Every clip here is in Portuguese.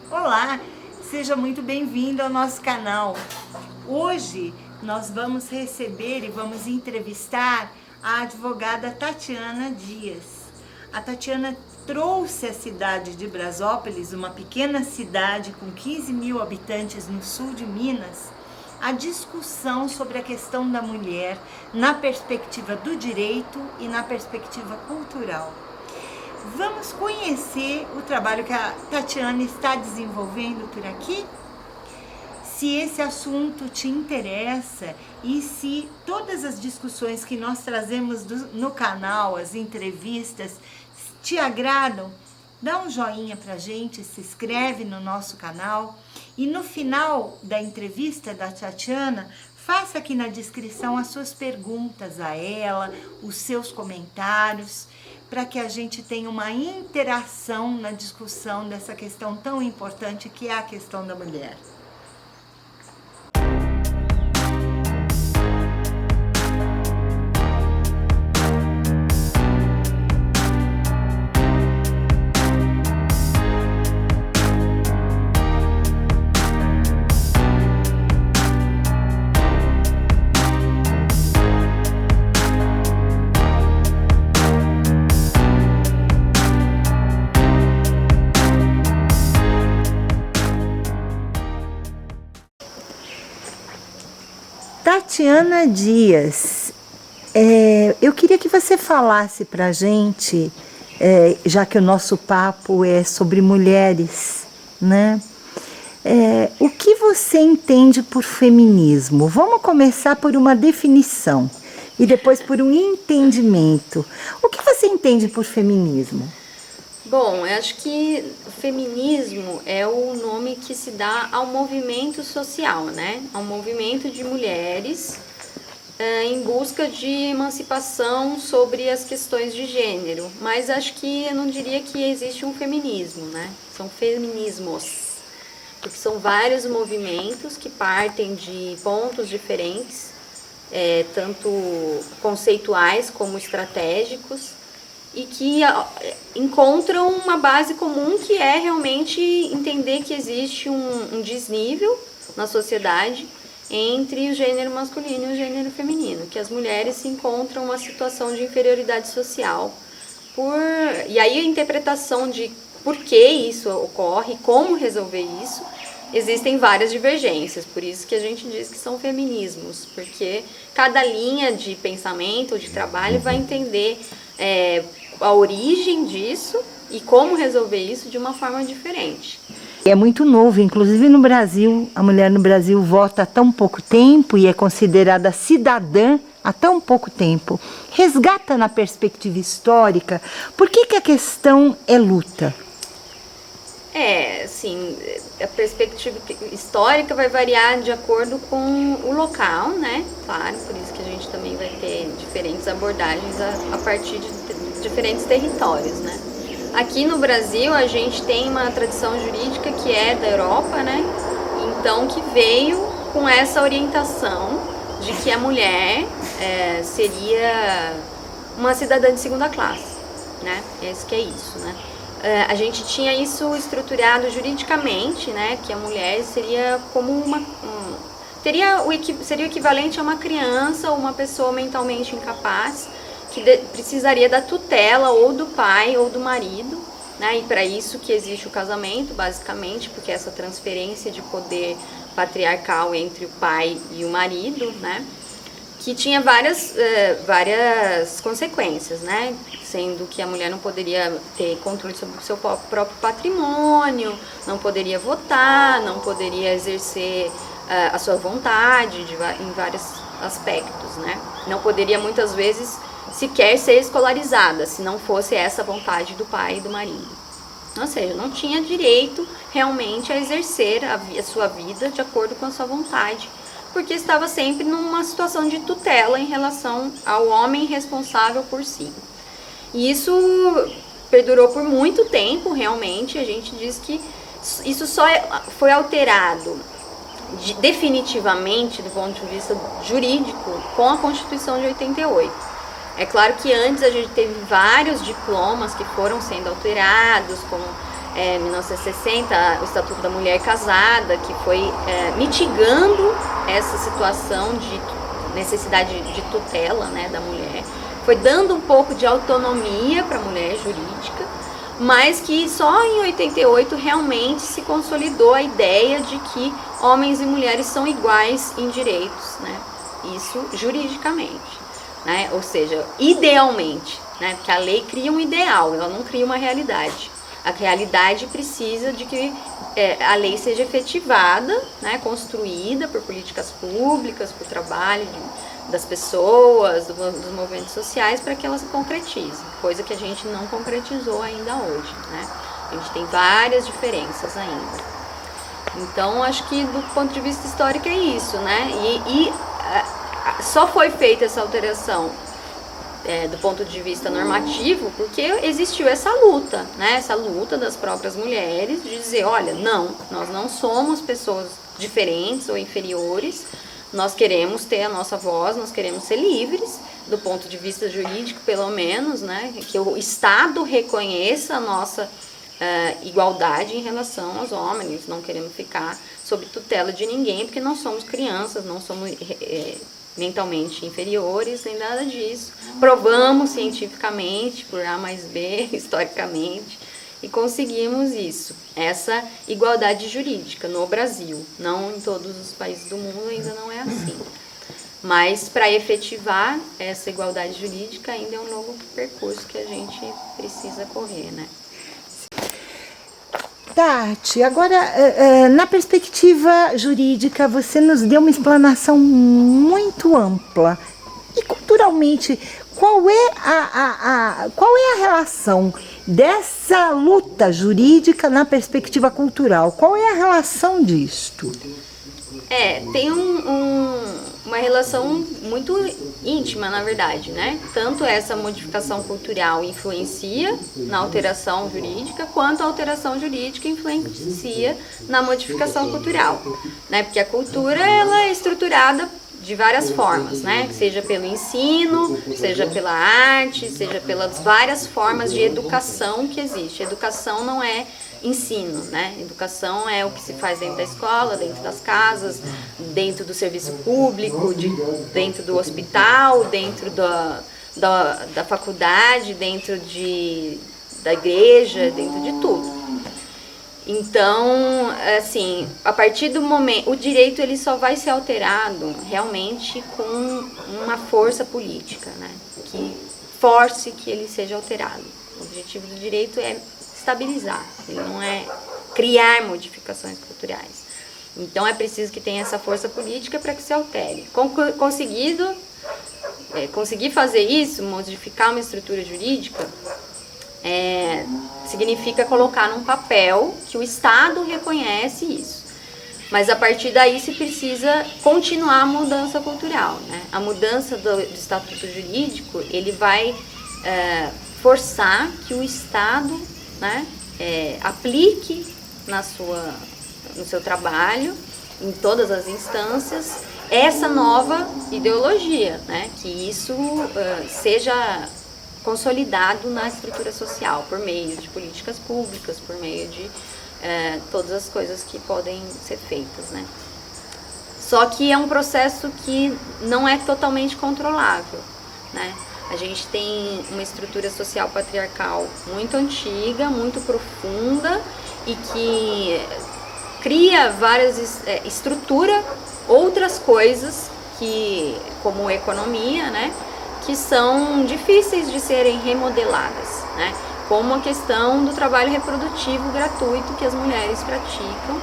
Olá, seja muito bem-vindo ao nosso canal. Hoje nós vamos receber e vamos entrevistar a advogada Tatiana Dias. A Tatiana trouxe a cidade de Brasópolis, uma pequena cidade com 15 mil habitantes no sul de Minas, a discussão sobre a questão da mulher na perspectiva do direito e na perspectiva cultural. Vamos conhecer o trabalho que a Tatiana está desenvolvendo por aqui? Se esse assunto te interessa e se todas as discussões que nós trazemos no canal, as entrevistas, te agradam, dá um joinha pra gente, se inscreve no nosso canal e no final da entrevista da Tatiana, faça aqui na descrição as suas perguntas a ela, os seus comentários, para que a gente tenha uma interação na discussão dessa questão tão importante que é a questão da mulher. Tatiana Dias, eu queria que você falasse pra gente, já que o nosso papo é sobre mulheres, né? O que você entende por feminismo? Vamos começar por uma definição e depois por um entendimento. O que você entende por feminismo? Bom, eu acho que o feminismo é o nome que se dá ao movimento social, né? Ao movimento de mulheres em busca de emancipação sobre as questões de gênero. Mas acho que eu não diria que existe um feminismo, né? São feminismos, porque são vários movimentos que partem de pontos diferentes, tanto conceituais como estratégicos, e que encontram uma base comum que é realmente entender que existe um desnível na sociedade entre o gênero masculino e o gênero feminino, que as mulheres se encontram uma situação de inferioridade social. E aí a interpretação de por que isso ocorre, como resolver isso, existem várias divergências, por isso que a gente diz que são feminismos, porque cada linha de pensamento ou de trabalho vai entender a origem disso e como resolver isso de uma forma diferente. É muito novo, inclusive no Brasil, a mulher no Brasil vota há tão pouco tempo e é considerada cidadã há tão pouco tempo. Resgata na perspectiva histórica, por que a questão é luta? Assim, a perspectiva histórica vai variar de acordo com o local, né? Claro, por isso que a gente também vai ter diferentes abordagens a partir de diferentes territórios, né? Aqui no Brasil a gente tem uma tradição jurídica que é da Europa, né? Então que veio com essa orientação de que a mulher seria uma cidadã de segunda classe, né? Que é isso, né? A gente tinha isso estruturado juridicamente, né? Que a mulher seria como seria o equivalente a uma criança ou uma pessoa mentalmente incapaz que precisaria da tutela ou do pai ou do marido, né? E para isso que existe o casamento, basicamente, porque essa transferência de poder patriarcal entre o pai e o marido, né? Que tinha várias consequências, né? Sendo que a mulher não poderia ter controle sobre o seu próprio patrimônio, não poderia votar, não poderia exercer a sua vontade em vários aspectos, né? Não poderia muitas vezes sequer ser escolarizada, se não fosse essa vontade do pai e do marido. Ou seja, não tinha direito realmente a exercer a sua vida de acordo com a sua vontade, porque estava sempre numa situação de tutela em relação ao homem responsável por si. E isso perdurou por muito tempo, realmente. A gente diz que isso só foi alterado definitivamente, do ponto de vista jurídico, com a Constituição de 88. É claro que antes a gente teve vários diplomas que foram sendo alterados, como 1960, o Estatuto da Mulher Casada, que foi mitigando essa situação de necessidade de tutela, né, da mulher, foi dando um pouco de autonomia para a mulher jurídica, mas que só em 88 realmente se consolidou a ideia de que homens e mulheres são iguais em direitos, né? Isso juridicamente, né? Ou seja, idealmente, né? Porque a lei cria um ideal, ela não cria uma realidade. A realidade precisa de que a lei seja efetivada, né? Construída por políticas públicas, por trabalho das pessoas, dos movimentos sociais, para que elas se concretizem, coisa que a gente não concretizou ainda hoje, né? A gente tem várias diferenças ainda. Então, acho que do ponto de vista histórico é isso, né? Só foi feita essa alteração do ponto de vista normativo porque existiu essa luta, né? Essa luta das próprias mulheres de dizer, olha, não, nós não somos pessoas diferentes ou inferiores, nós queremos ter a nossa voz, nós queremos ser livres, do ponto de vista jurídico, pelo menos, né? Que o Estado reconheça a nossa igualdade em relação aos homens, não queremos ficar sob tutela de ninguém, porque não somos crianças, não somos mentalmente inferiores, nem nada disso. Provamos cientificamente, por A mais B, historicamente, e conseguimos isso, essa igualdade jurídica no Brasil. Não em todos os países do mundo ainda não é assim. Mas para efetivar essa igualdade jurídica ainda é um novo percurso que a gente precisa correr, né? Tati, agora, na perspectiva jurídica, você nos deu uma explanação muito ampla. E culturalmente, qual é a relação dessa luta jurídica na perspectiva cultural? Qual é a relação disto? Tem uma relação muito íntima, na verdade, né? Tanto essa modificação cultural influencia na alteração jurídica, quanto a alteração jurídica influencia na modificação cultural, né? Porque a cultura, ela é estruturada de várias formas, né? Seja pelo ensino, seja pela arte, seja pelas várias formas de educação que existe. Educação não é ensino, né? Educação é o que se faz dentro da escola, dentro das casas, dentro do serviço público, dentro do hospital, dentro da faculdade, dentro da igreja, dentro de tudo. Então, assim, a partir do momento, o direito ele só vai ser alterado realmente com uma força política, né? Que force que ele seja alterado. O objetivo do direito é estabilizar, ele não é criar modificações culturais. Então é preciso que tenha essa força política para que se altere. Conseguir fazer isso, modificar uma estrutura jurídica, significa colocar num papel que o Estado reconhece isso. Mas a partir daí se precisa continuar a mudança cultural, né? A mudança do estatuto jurídico, ele vai forçar que o Estado, né, aplique no seu trabalho, em todas as instâncias, essa nova ideologia, né? Que isso seja consolidado na estrutura social, por meio de políticas públicas, por meio de todas as coisas que podem ser feitas, né? Só que é um processo que não é totalmente controlável, né? A gente tem uma estrutura social patriarcal muito antiga, muito profunda e que cria estrutura outras coisas como economia, né? Que são difíceis de serem remodeladas, né? Como a questão do trabalho reprodutivo gratuito que as mulheres praticam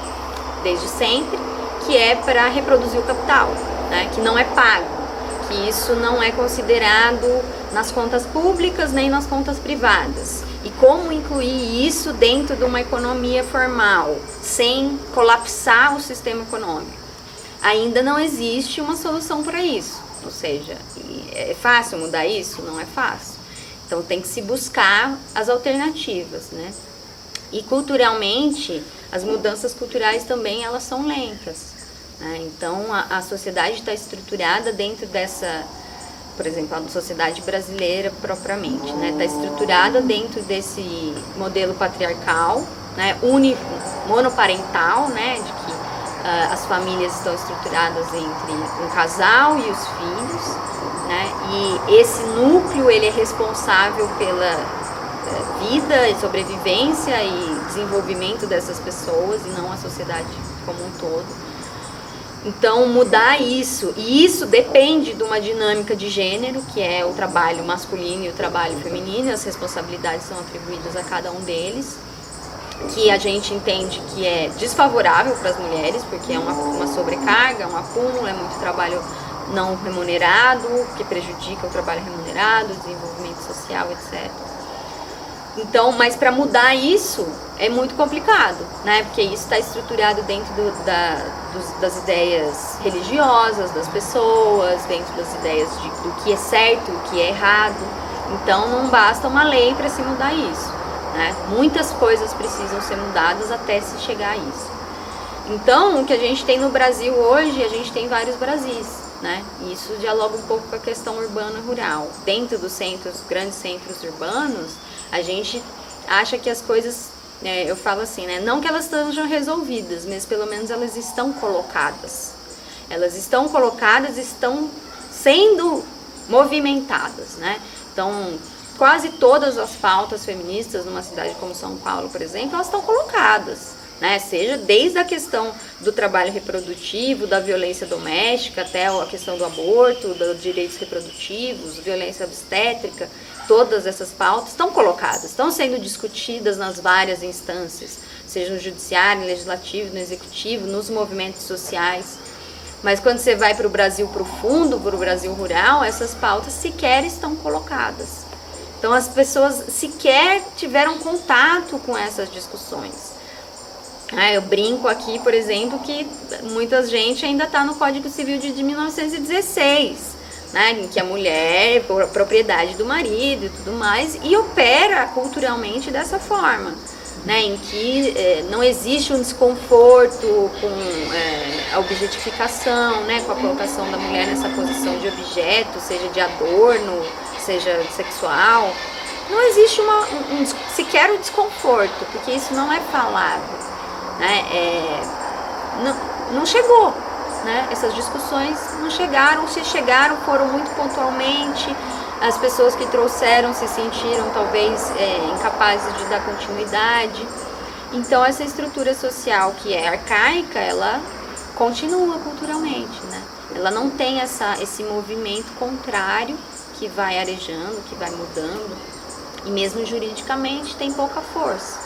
desde sempre, que é para reproduzir o capital, né? Que não é pago, que isso não é considerado nas contas públicas nem nas contas privadas. E como incluir isso dentro de uma economia formal, sem colapsar o sistema econômico? Ainda não existe uma solução para isso. Ou seja, é fácil mudar isso? Não é fácil. Então tem que se buscar as alternativas, né? E culturalmente, as mudanças culturais também elas são lentas, né? Então a sociedade está estruturada dentro dessa, por exemplo, a sociedade brasileira propriamente, né? Está estruturada dentro desse modelo patriarcal, né, monoparental, né, de que as famílias estão estruturadas entre um casal e os filhos, né, e esse núcleo ele é responsável pela vida e sobrevivência e desenvolvimento dessas pessoas e não a sociedade como um todo. Então mudar isso, e isso depende de uma dinâmica de gênero, que é o trabalho masculino e o trabalho feminino, as responsabilidades são atribuídas a cada um deles, que a gente entende que é desfavorável para as mulheres, porque é uma sobrecarga, um acúmulo, é muito trabalho não remunerado, que prejudica o trabalho remunerado, o desenvolvimento social, etc. Então, mas para mudar isso é muito complicado, né? Porque isso está estruturado dentro das ideias religiosas das pessoas, dentro das ideias do que é certo, o que é errado. Então, não basta uma lei para se mudar isso, né? Muitas coisas precisam ser mudadas até se chegar a isso. Então, o que a gente tem no Brasil hoje, a gente tem vários Brasis, né? E isso dialoga um pouco com a questão urbana e rural. Dentro dos centros, grandes centros urbanos, a gente acha que as coisas, eu falo assim, né? Não que elas estejam resolvidas, mas pelo menos elas estão colocadas. Elas estão colocadas, estão sendo movimentadas, né? Então, quase todas as pautas feministas numa cidade como São Paulo, por exemplo, elas estão colocadas, né? Seja desde a questão do trabalho reprodutivo, da violência doméstica, até a questão do aborto, dos direitos reprodutivos, violência obstétrica, todas essas pautas estão colocadas, estão sendo discutidas nas várias instâncias, seja no judiciário, no legislativo, no executivo, nos movimentos sociais. Mas quando você vai para o Brasil profundo, para o Brasil rural, essas pautas sequer estão colocadas. Então as pessoas sequer tiveram contato com essas discussões. Eu brinco aqui, por exemplo, que muita gente ainda está no Código Civil de 1916, né, em que a mulher é propriedade do marido e tudo mais, e opera culturalmente dessa forma, né, em que não existe um desconforto com a objetificação, né, com a colocação da mulher nessa posição de objeto, seja de adorno, seja sexual. Não existe sequer o desconforto, porque isso não é falado. Né? Não chegou, né? Essas discussões não chegaram, se chegaram foram muito pontualmente, as pessoas que trouxeram se sentiram talvez incapazes de dar continuidade. Então essa estrutura social que é arcaica, ela continua culturalmente, né? Ela não tem esse movimento contrário que vai arejando, que vai mudando, e mesmo juridicamente tem pouca força.